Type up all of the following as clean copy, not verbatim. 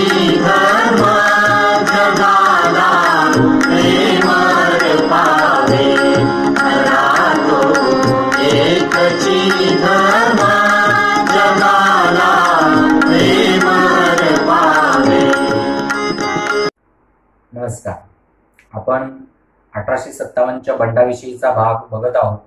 धर्म जगाला प्रेमळ पावे रातो एकची धर्म जगाला प्रेमळ पावे। नमस्कार, आपण 1857च्या बंडाविषयीचा भाग बघत आहोत।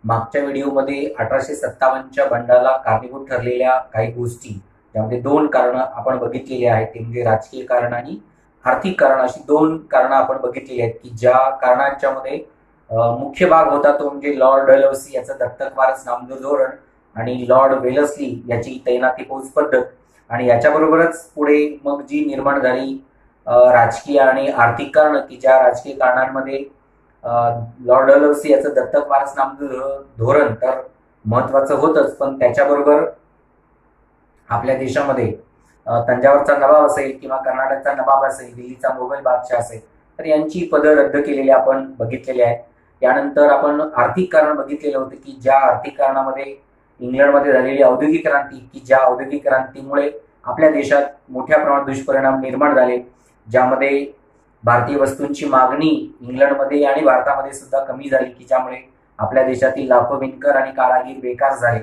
मागच्या व्हिडिओमध्ये 1857च्या बंडाला कारणीभूत ठरलेल्या काही गोष्टी, त्यामध्ये दोन कारण आपण बघितलेली आहेत, ते म्हणजे राजकीय कारण आणि आर्थिक कारण, अशी दोन कारणं आपण बघितलेली आहेत की ज्या कारणांच्या मध्ये मुख्य भाग होता तो म्हणजे लॉर्ड डलहौसी याचं दत्तक वारस नामंजूर धोरण आणि लॉर्ड वेलस्ली याची तैनाती फौज पद्धत, आणि याच्याबरोबरच पुढे मग जी निर्माण झाली राजकीय आणि आर्थिक कारण, की ज्या राजकीय कारणांमध्ये लॉर्ड डलहौसी याचं दत्तक वारस नामंजूर धोरण तर महत्वाचं होतच, पण त्याच्याबरोबर आपल्या देशामध्ये तंजावरचा नवाब असेल किंवा कर्नाटकचा नवाब असेल, दिल्लीचा मोगल बादशाह असेल, तर यांची पदं रद्द केलेली आपण बघितलेली आहे। यानंतर आपण आर्थिक कारण बघितलेलं होतं की ज्या आर्थिक कारणामध्ये इंग्लंडमध्ये झालेली औद्योगिक क्रांती, की ज्या औद्योगिक क्रांतीमुळे आपल्या देशात मोठ्या प्रमाणात दुष्परिणाम निर्माण झाले, ज्यामध्ये भारतीय वस्तूंची मागणी इंग्लंडमध्ये आणि भारतामध्ये सुद्धा कमी झाली, की ज्यामुळे आपल्या देशातील लाखो विणकर आणि कारागीर बेकार झाले।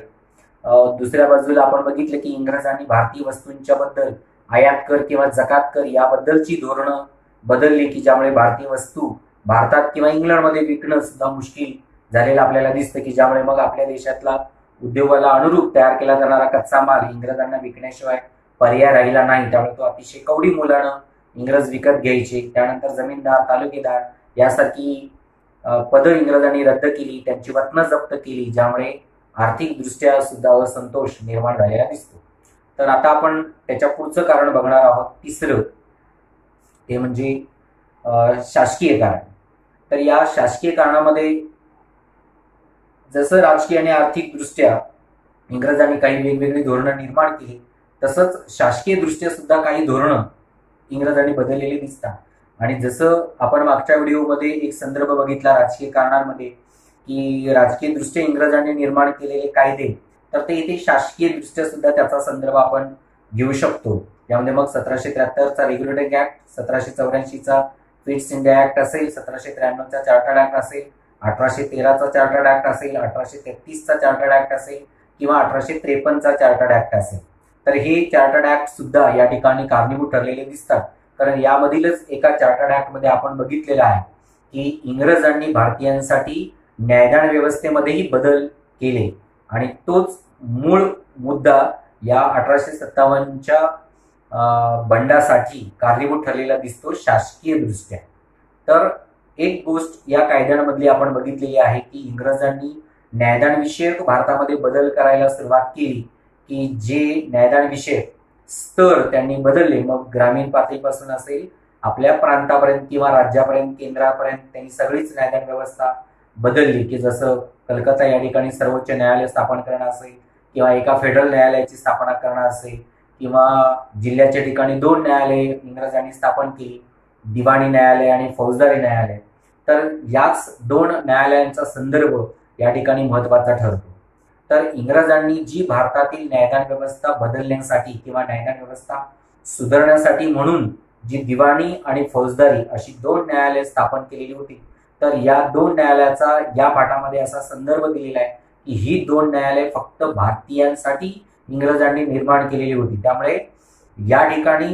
दुसऱ्या बाजूला आपण बघितलं की इंग्रजांनी भारतीय वस्तूंच्या बद्दल आयात कर किंवा जकात कर याबद्दलची धोरणं बदलली, की ज्यामुळे भारतीय वस्तू भारतात किंवा इंग्लंडमध्ये विकणं सुद्धा मुश्किल झालेलं आपल्याला दिसतं, की ज्यामुळे मग आपल्या देशातला उद्योगाला अनुरूप तयार केला जाणारा कच्चा माल इंग्रजांना विकण्याशिवाय पर्याय राहिला नाही, त्यामुळे तो अतिशय कवडी मुलानं इंग्रज विकत घ्यायचे। त्यानंतर जमीनदार, तालुकेदार यासारखी पदं इंग्रजांनी रद्द केली, त्यांची वतनं जप्त केली, ज्यामुळे आर्थिक दृष्ट्या सुद्धा असंतोष निर्माण झालेला दिसतो। तर आता आपण त्याच्या पुढचं कारण बघणार आहोत, तिसरं, ते म्हणजे शासकीय कारण। तर या शासकीय कारणामध्ये जसं राजकीय आणि आर्थिक दृष्ट्या इंग्रजांनी काही वेगवेगळी धोरणं निर्माण केली, तसंच शासकीय दृष्ट्या सुद्धा काही धोरणं इंग्रजांनी बदललेली दिसतात। आणि जसं आपण मागच्या व्हिडिओमध्ये एक संदर्भ बघितला राजकीय कारणांमध्ये, की राजकीय दृष्ट्या इंग्रजांनी निर्माण केलेले कायदे, तर ते इथे शासकीय दृष्ट्या सुद्धा त्याचा संदर्भ आपण घेऊ शकतो। यामध्ये मग 1773चा रेग्युलेटिंग ऍक्ट, 1784चा फिट्स इंडिया ऍक्ट असेल, 1793चा चार्टर्ड ऍक्ट असेल, 1813चा चार्टर्ड ऍक्ट असेल, 1833चा चार्टर्ड ऍक्ट असेल किंवा 1853चा चार्टर्ड ऍक्ट असेल, तर हे चार्टर्ड ऍक्ट सुद्धा या ठिकाणी कारणीभूत ठरलेले दिसतात। कारण यामधीलच एका चार्टर्ड ऍक्ट मध्ये आपण बघितलेलं आहे की इंग्रजांनी भारतीयांसाठी न्यायदान व्यवस्थेमध्येही बदल केले, आणि तोच मूळ मुद्दा या 1857च्या बंडासाठी कारणीभूत ठरलेला दिसतो शासकीय दृष्ट्या। तर एक गोष्ट या कायद्यांमधली आपण बघितलेली आहे की इंग्रजांनी न्यायदान विषयक भारतामध्ये बदल करायला सुरुवात केली, की जे न्यायदान विषयक स्तर त्यांनी बदलले, मग ग्रामीण पातळीपासून असेल आपल्या प्रांतापर्यंत किंवा राज्यापर्यंत, केंद्रापर्यंत त्यांनी सगळीच न्यायदान व्यवस्था बदलली, की जसं कलकत्ता या ठिकाणी सर्वोच्च न्यायालय स्थापन करणं असेल किंवा एका फेडरल न्यायालयाची स्थापना करणं असेल, किंवा जिल्ह्याच्या ठिकाणी 2 न्यायालये इंग्रजांनी स्थापन केली, दिवाणी न्यायालय आणि फौजदारी न्यायालय। तर याच 2 न्यायालयांचा संदर्भ या ठिकाणी महत्वाचा ठरतो। तर इंग्रजांनी जी भारतातील न्यायदान व्यवस्था बदलण्यासाठी किंवा न्यायदान व्यवस्था सुधारण्यासाठी म्हणून जी दिवाणी आणि फौजदारी अशी 2 न्यायालये स्थापन केलेली होती, तर या 2 न्यायालयाचा या पाठामध्ये असा संदर्भ दिलेला आहे की ही 2 न्यायालये फक्त भारतीयांसाठी इंग्रजांनी निर्माण केलेली होती। त्यामुळे या ठिकाणी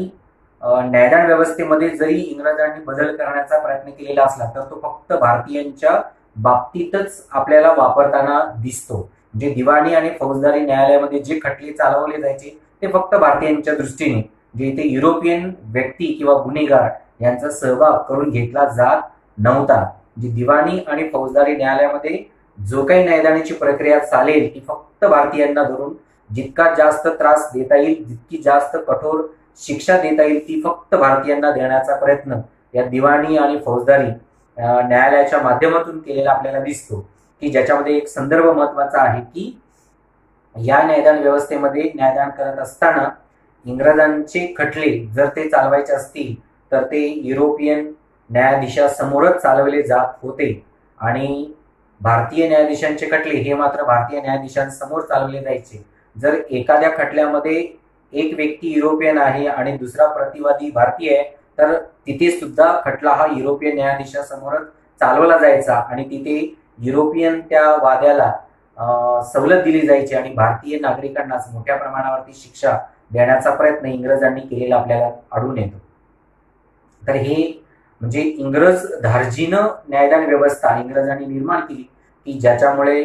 न्यायदान व्यवस्थेमध्ये जरी इंग्रजांनी बदल करण्याचा प्रयत्न केलेला असला, तर तो फक्त भारतीयांच्या बाबतीतच आपल्याला वापरताना दिसतो। जे दिवाणी आणि फौजदारी न्यायालयामध्ये जे खटले चालवले जायचे ते फक्त भारतीयांच्या दृष्टीने, जे इथे युरोपियन व्यक्ती किंवा गुन्हेगार यांचा सहभाग करून घेतला जात नव्हता। जी दिवाणी आणि फौजदारी न्यायालयामध्ये जो काही न्यायदानाची प्रक्रिया चालेल ती फक्त भारतीयांना धरून जितका जास्त त्रास देता येईल, जितकी जास्त कठोर शिक्षा देता येईल ती फक्त भारतीयांना देण्याचा प्रयत्न या दिवाणी आणि फौजदारी न्यायालयाच्या माध्यमातून केलेला आपल्याला दिसतो, की ज्याच्यामध्ये एक संदर्भ महत्वाचा आहे की या न्यायदान व्यवस्थेमध्ये न्यायदान करत असताना इंग्रजांचे खटले जर ते चालवायचे असतील तर ते युरोपियन न्यायाधीशासमोरच चालवले जात होते, आणि भारतीय न्यायाधीशांचे खटले हे मात्र भारतीय न्यायाधीशांसमोर चालवले जायचे। जर एखाद्या खटल्यामध्ये एक व्यक्ती युरोपियन आहे आणि दुसरा प्रतिवादी भारतीय आहे, तर तिथे सुद्धा खटला हा युरोपियन न्यायाधीशासमोरच चालवला जायचा आणि तिथे युरोपियन त्या वाद्याला सवलत दिली जायची आणि भारतीय नागरिकांनाच मोठ्या प्रमाणावरती शिक्षा देण्याचा प्रयत्न इंग्रजांनी केलेला आपल्याला आढळून येतो. तर हे म्हणजे इंग्रज धार्जिनं न्यायदान व्यवस्था इंग्रजांनी निर्माण केली की ज्याच्यामुळे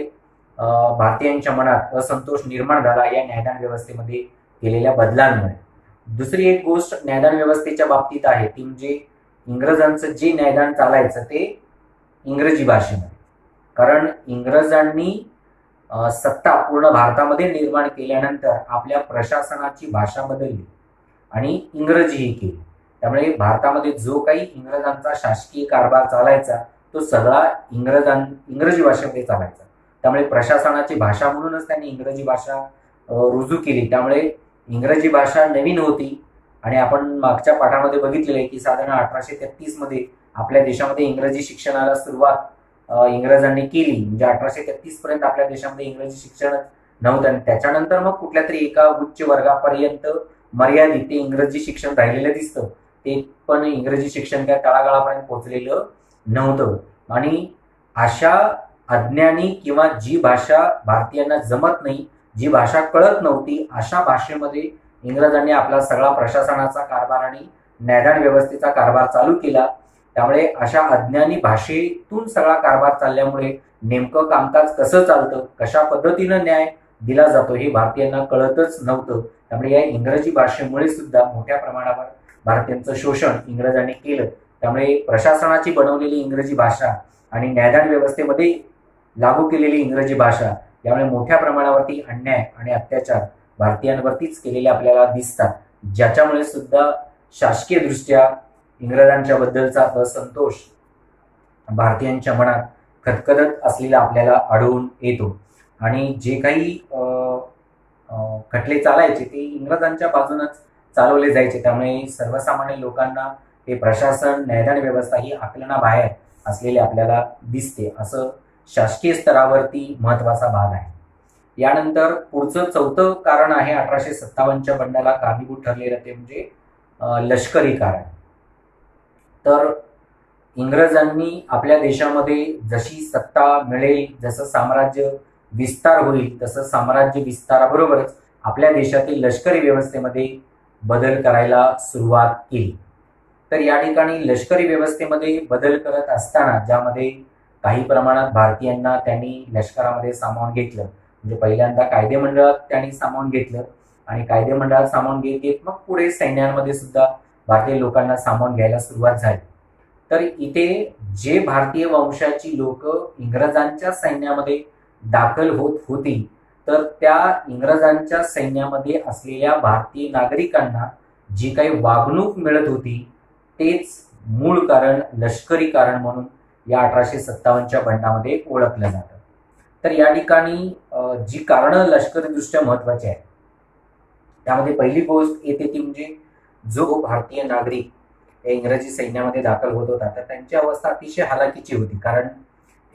भारतीयांच्या मनात असंतोष निर्माण झाला या न्यायदान व्यवस्थेमध्ये केलेल्या बदलांमुळे. दुसरी एक गोष्ट न्यायदान व्यवस्थेच्या बाबतीत आहे ती म्हणजे इंग्रजांचं जे न्यायदान चालायचं ते इंग्रजी भाषेमध्ये, कारण इंग्रजांनी सत्ता पूर्ण भारतामध्ये निर्माण केल्यानंतर आपल्या प्रशासनाची भाषा बदलली आणि इंग्रजीही केली. त्यामुळे भारतामध्ये जो काही इंग्रजांचा शासकीय कारभार चालायचा तो सगळा इंग्रजी भाषेमध्ये चालायचा. त्यामुळे प्रशासनाची भाषा म्हणूनच त्यांनी इंग्रजी भाषा रुजू केली. त्यामुळे इंग्रजी भाषा नवीन होती आणि आपण मागच्या पाठामध्ये बघितलेलं आहे की साधारण 1833 मध्ये आपल्या देशामध्ये इंग्रजी शिक्षणाला सुरुवात इंग्रजांनी केली. म्हणजे 1833 पर्यंत आपल्या देशामध्ये इंग्रजी शिक्षण नव्हतं आणि त्याच्यानंतर मग कुठल्या तरी एका उच्च वर्गापर्यंत मर्यादित ते इंग्रजी शिक्षण राहिलेलं दिसतं. ते पण इंग्रजी शिक्षण काय तळागाळापर्यंत पोहोचलेलं नव्हतं. आणि अशा अज्ञानी किंवा जी भाषा भारतीयांना जमत नाही, जी भाषा कळत नव्हती, अशा भाषेमध्ये इंग्रजांनी आपला सगळा प्रशासनाचा कारभार आणि न्यायदान व्यवस्थेचा कारभार चालू केला. त्यामुळे अशा अज्ञानी भाषेतून सगळा कारभार चालल्यामुळे नेमकं कामकाज कसं चालतं, कशा पद्धतीनं न्याय दिला जातो हे भारतीयांना कळतच नव्हतं. त्यामुळे या इंग्रजी भाषेमुळे सुद्धा मोठ्या प्रमाणावर भारतीयांचं शोषण इंग्रजांनी केलं. त्यामुळे प्रशासनाची बनवलेली इंग्रजी भाषा आणि न्यायदान व्यवस्थेमध्ये लागू केलेली इंग्रजी भाषा यामुळे मोठ्या प्रमाणावरती अन्याय आणि अत्याचार भारतीयांवरतीच केलेले आपल्याला दिसतात, ज्याच्यामुळे सुद्धा शासकीय दृष्ट्या इंग्रजांच्या बद्दलचा असंतोष भारतीयांच्या मनात खदखदत असलेला आपल्याला आढळून येतो. आणि जे काही खटले चालायचे ते इंग्रजांच्या बाजूनच चालवले जायचे. त्यामुळे सर्वसामान्य लोकांना हे प्रशासन न्यायदान व्यवस्था ही आकलनाबाहेर असलेले आपल्याला दिसते. असं शासकीय स्तरावरती महत्वाचा भाग आहे. यानंतर पुढचं चौथं कारण आहे 1857च्या बंडाला कारणीभूत ठरलेलं ते म्हणजे लष्करी कारण. तर इंग्रजांनी आपल्या देशामध्ये जशी सत्ता मिळेल, जसं साम्राज्य विस्तार होईल, तसं साम्राज्य विस्ताराबरोबरच आपल्या देशातील लष्करी व्यवस्थेमध्ये बदल करायला सुरुवात केली. तर या ठिकाणी लष्करी व्यवस्थेमध्ये बदल करत असताना ज्यामध्ये काही प्रमाणात भारतीयांना त्यांनी लष्करामध्ये सामावून घेतलं. म्हणजे पहिल्यांदा कायदेमंडळात त्यांनी सामावून घेतलं आणि कायदेमंडळात सामावून घेत मग पुढे सैन्यांमध्ये सुद्धा भारतीय लोकांना सामावून घ्यायला सुरुवात झाली. तर इथे जे भारतीय वंशाची लोक इंग्रजांच्या सैन्यामध्ये दाखल होत होती तर त्या इंग्रजांच्या सैन्यामध्ये असलेल्या भारतीय नागरिकांना जी काही वागणूक मिळत होती तेच मूळ कारण लष्करी कारण म्हणून या 1857च्या बंडामध्ये ओळखलं जातं. तर या ठिकाणी जी कारणं लष्करीदृष्ट्या महत्वाची आहेत त्यामध्ये पहिली गोष्ट येते ती म्हणजे जो भारतीय नागरिक या इंग्रजी सैन्यामध्ये दाखल होत होता तर त्यांची अवस्था अतिशय हालाकीची होती. कारण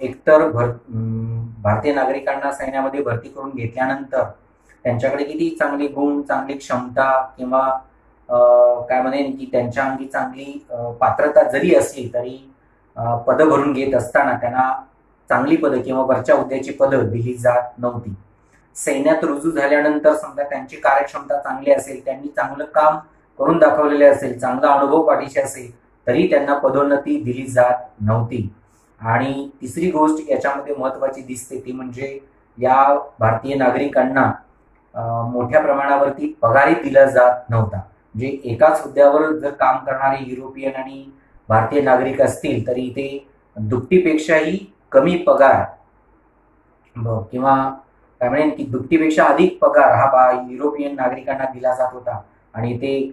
एकतर भारतीय नागरिकांना सैन्यामध्ये भरती करून घेतल्यानंतर त्यांच्याकडे किती चांगले गुण, चांगली क्षमता किंवा काय म्हणेन की त्यांच्या अंगी चांगली पात्रता जरी असली तरी पदं भरून घेत असताना त्यांना चांगली पदं किंवा वरच्या हुद्द्याची पदं दिली जात नव्हती. सैन्यात रुजू झाल्यानंतर समजा त्यांची कार्यक्षमता चांगली असेल, त्यांनी चांगलं काम करून दाखवलेले असेल, चांगला अनुभव पाठीशी असेल तरी त्यांना पदोन्नती दिली जात नव्हती. आणि तिसरी गोष्ट याच्यामध्ये महत्वाची दिसते ती म्हणजे या भारतीय नागरिकांना मोठ्या प्रमाणावरती पगारही दिला जात नव्हता. म्हणजे एकाच हुद्द्यावर जर काम करणारे युरोपियन आणि भारतीय नागरिक असतील तरी इथे दुपटीपेक्षाही कमी पगार किंवा काय म्हणेन की दुपटीपेक्षा अधिक पगार हा युरोपियन नागरिकांना दिला जात होता आणि ते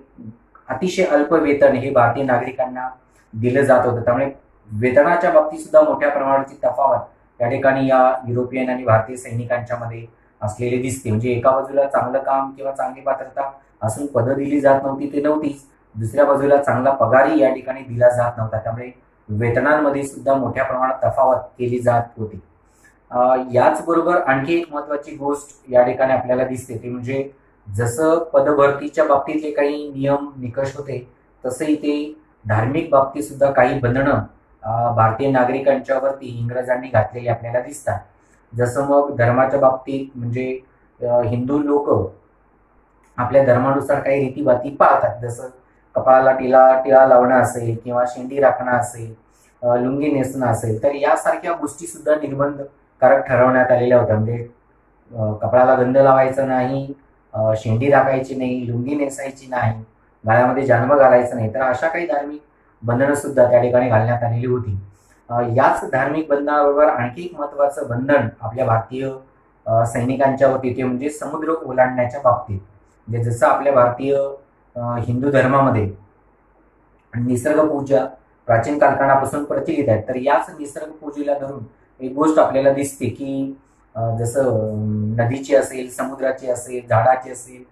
अतिशय अल्प वेतन हे भारतीय नागरिकांना दिलं जात होतं. त्यामुळे वेतनाच्या बाबतीत सुद्धा मोठ्या प्रमाणाची तफावत या ठिकाणी या युरोपियन आणि भारतीय सैनिकांच्या मध्ये असलेली दिसते. म्हणजे एका बाजूला चांगलं काम किंवा चांगली पात्रता असून पदं दिली जात नव्हती ते नव्हतीच, दुसऱ्या बाजूला चांगला पगारही या ठिकाणी दिला जात नव्हता. त्यामुळे वेतनांमध्ये सुद्धा मोठ्या प्रमाणात तफावत केली जात होती. याचबरोबर आणखी एक महत्वाची गोष्ट या ठिकाणी आपल्याला दिसते ती म्हणजे जसं पदभरतीच्या बाबतीतले काही नियम निकष होते, तसं इथे धार्मिक बाबतीत सुद्धा काही बंधनं भारतीय नागरिकांच्यावरती इंग्रजांनी घातलेली आपल्याला दिसतात. जसं मग धर्माच्या बाबतीत म्हणजे हिंदू लोक आपल्या धर्मानुसार काही रीतीभाती पाळतात. जसं कपाळाला टिळा लावणं असेल किंवा शेंडी राखणं असेल, लुंगी नेसणं असेल, तर यासारख्या गोष्टी सुद्धा निर्बंधकारक ठरवण्यात आलेल्या होत्या. म्हणजे कपाळाला गंध लावायचा नाही, शेंडी राखायची नाही, लुंगी नेसायची नाही, गळ्यामध्ये जानवं घालायचं नाही. तर अशा काही धार्मिक बंधनं सुद्धा त्या ठिकाणी घालण्यात आलेली होती. याच धार्मिक बंधनाबरोबर आणखी एक महत्वाचं बंधन आपल्या भारतीय सैनिकांच्या होती, ते म्हणजे समुद्र ओलांडण्याच्या बाबतीत. म्हणजे जसं आपल्या भारतीय हिंदू धर्मामध्ये निसर्ग पूजा प्राचीन कालखंडापासून प्रचलित आहे, तर याच निसर्ग पूजेला धरून एक गोष्ट आपल्याला दिसते की जसं नदीची असेल, समुद्राची असेल, झाडाची असेल,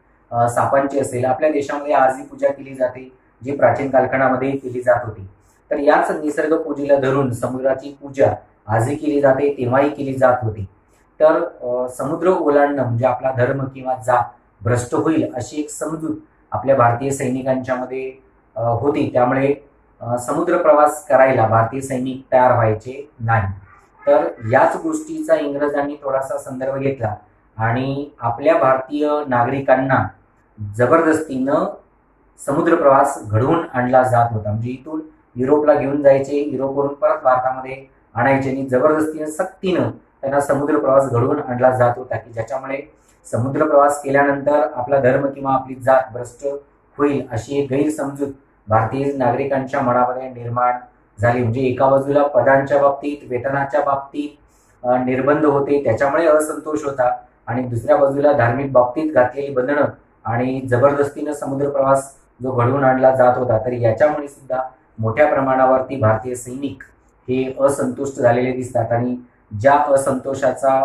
सापांची असेल, आपल्या देशामध्ये आजही पूजा केली जाते, जी प्राचीन कालखंडामध्ये केली जात होती. तर याच निसर्ग पूजेला धरून समुद्राची पूजा आजही केली जाते, तेव्हाही केली जात होती. तर समुद्र ओलांडणं म्हणजे आपला धर्म किंवा जात भ्रष्ट होईल अशी एक समजूत आपल्या भारतीय सैनिकांच्या मध्ये होती. त्यामुळे समुद्र प्रवास करायला भारतीय सैनिक तयार व्हायचे नाही. तर याच गोष्टीचा इंग्रजांनी थोडासा संदर्भ घेतला आणि आपल्या भारतीय नागरिकांना जबरदस्तीनं समुद्र प्रवास घडवून आणला जात होता. म्हणजे इथून युरोपला घेऊन जायचे, युरोपवरून परत भारतामध्ये आणायचे आणि जबरदस्तीनं सक्तीनं त्यांना समुद्र प्रवास घडवून आणला जात होता, की ज्याच्यामुळे समुद्र प्रवास केल्यानंतर आपला धर्म किंवा आपली जात भ्रष्ट होईल अशी एक गैरसमजूत भारतीय नागरिकांच्या मनामध्ये निर्माण झाली. म्हणजे एका बाजूला पदांच्या बाबतीत, वेतनाच्या बाबतीत निर्बंध होते, त्याच्यामुळे असंतोष होता, आणि दुसऱ्या बाजूला धार्मिक बाबतीत घातलेली बंधनं आणि जबरदस्तीनं समुद्र प्रवास जो घडवून आणला जात होता, तर याच्यामुळे सुद्धा मोठ्या प्रमाणावरती भारतीय सैनिक हे असंतुष्ट झालेले दिसतात. आणि ज्या असंतोषाचा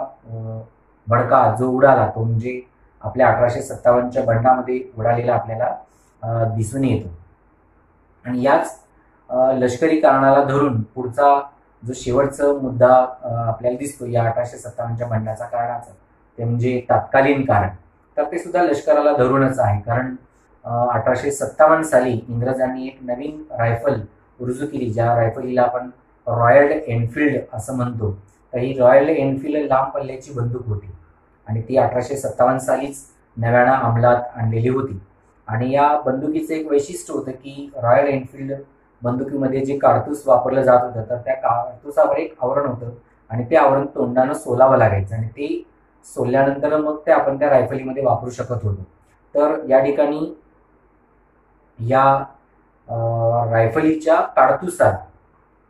भडका जो उडाला तो म्हणजे आपल्या 1857च्या बंडामध्ये उडालेला आपल्याला दिसून येतो. आणि याच लष्करी कारणाला धरून पुढचा जो शेवटचा मुद्दा आपल्याला दिसतो या 1857च्या बंडाचा कारणाचा, ते म्हणजे तात्कालीन कारण. तर ते सुद्धा लष्कराला धरूनच आहे. कारण 1857 साली इंग्रजांनी एक नवीन रायफल रुजू केली, ज्या रायफलीला आपण रॉयल एनफिल्ड असं म्हणतो. तर ही रॉयल एनफिल्ड लांब पल्ल्याची बंदूक होती आणि ती 1857 सालीच नव्यानं अंमलात आणलेली होती. आणि या बंदुकीचं एक वैशिष्ट्य होतं की रॉयल एनफिल्ड बंदुकीमध्ये जे काडतूस वापरलं जात होतं, तर त्या काडतुसावर एक आवरण होतं आणि ते आवरण तोंडानं सोलावं लागायचं आणि ते सोलल्यानंतर मग ते आपण त्या रायफलीमध्ये वापरू शकत होतो. तर या ठिकाणी या रायफलीच्या काडतुसात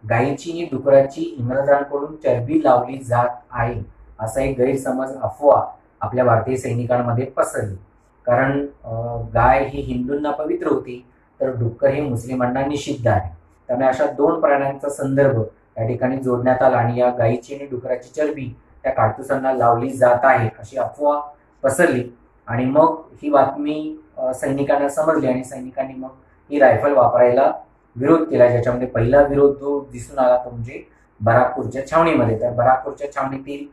गायीची आणि डुकराची इंग्रजांकडून चरबी लावली जात आहे असा एक गैरसमज, अफवा आपल्या भारतीय सैनिकांमध्ये पसरली. कारण गाय ही हिंदूंना पवित्र होती, तर डुक्कर हे मुस्लिमांना निषिद्ध आहे. त्यामुळे अशा दोन प्राण्यांचा संदर्भ या ठिकाणी जोडण्यात आला आणि या गायीची आणि डुकराची चरबी त्या काडतुसांना लावली जात आहे अशी अफवा पसरली. आणि मग ही बातमी सैनिकांना समजली आणि सैनिकांनी मग ही रायफल वापरायला विरोध केला, ज्याच्यामध्ये पहिला विरोध जो दिसून आला तो म्हणजे बराकपूरच्या छावणीमध्ये. तर बराकपूरच्या छावणीतील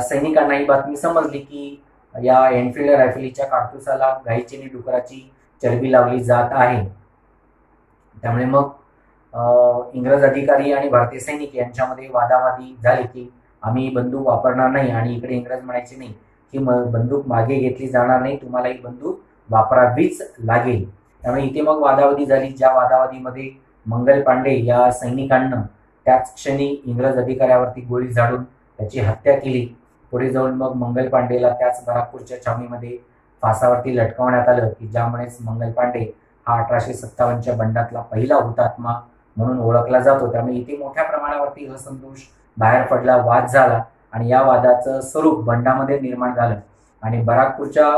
सैनिकांना ही बातमी समजली की या एनफिल्ड रायफलीच्या काडतुसाला गायीची आणि डुकराची चरबी लावली जात आहे. त्यामुळे मग इंग्रज अधिकारी आणि भारतीय सैनिक यांच्यामध्ये वादावादी झाली की आम्ही ही बंदूक वापरणार नाही, आणि इकडे इंग्रज म्हणायचे नाही ही बंदूक मागे घेतली जाणार नाही, तुम्हाला ही बंदूक वापरावीच लागेल. त्यामुळे इथे मग वादावादी झाली, ज्या वादावादीमध्ये मंगल पांडे या सैनिकांना त्याच क्षणी इंग्रज अधिकाऱ्यावरती गोळी झाडून त्याची हत्या केली. पुढे जाऊन मग मंगल पांडेला त्याच बराकपूरच्या छावणीमध्ये फासावरती लटकवण्यात आलं, की ज्यामुळेच मंगल पांडे हा 1857च्या बंडातला पहिला हुतात्मा म्हणून ओळखला जातो. त्यामुळे इथे मोठ्या प्रमाणावरती असंतोष बाहेर पडला, वाद झाला आणि या वादाचं स्वरूप बंडामध्ये निर्माण झालं. आणि बराकपूरच्या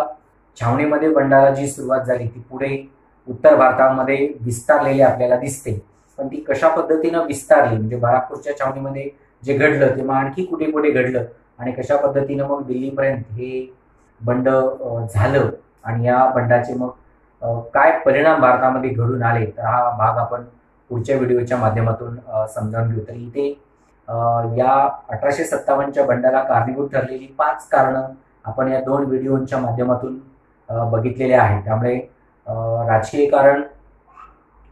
छावणीमध्ये बंडाला जी सुरुवात झाली ती पुढे उत्तर भारतामध्ये विस्तारलेली आपल्याला दिसते. पण ती कशा पद्धतीनं विस्तारली, म्हणजे बराकपूरच्या छावणीमध्ये जे घडलं ते मग आणखी कुठे कुठे घडलं आणि कशा पद्धतीनं मग दिल्लीपर्यंत हे बंड झालं आणि या बंडाचे मग काय परिणाम भारतामध्ये घडून आले, तर हा भाग आपण पुढच्या व्हिडिओच्या माध्यमातून समजावून घेऊ. तर इथे या 1857च्या बंडाला कारणीभूत ठरलेली 5 कारणं आपण या 2 व्हिडिओच्या माध्यमातून बघितलेले आहे. त्यामुळे राजकीय कारण,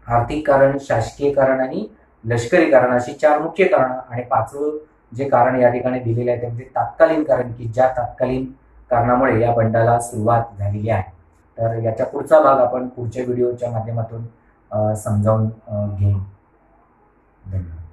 आर्थिक कारण, शासकीय कारण आणि लष्करी कारण अशी 4 मुख्य कारणं आणि 5वं जे कारण या ठिकाणी दिलेले आहे ते म्हणजे तात्कालीन कारण, की ज्या तात्कालीन कारणामुळे या बंडाला सुरुवात झालेली आहे. तर याच्या पुढचा भाग आपण पुढच्या व्हिडिओच्या माध्यमातून समजावून घेऊ. धन्यवाद.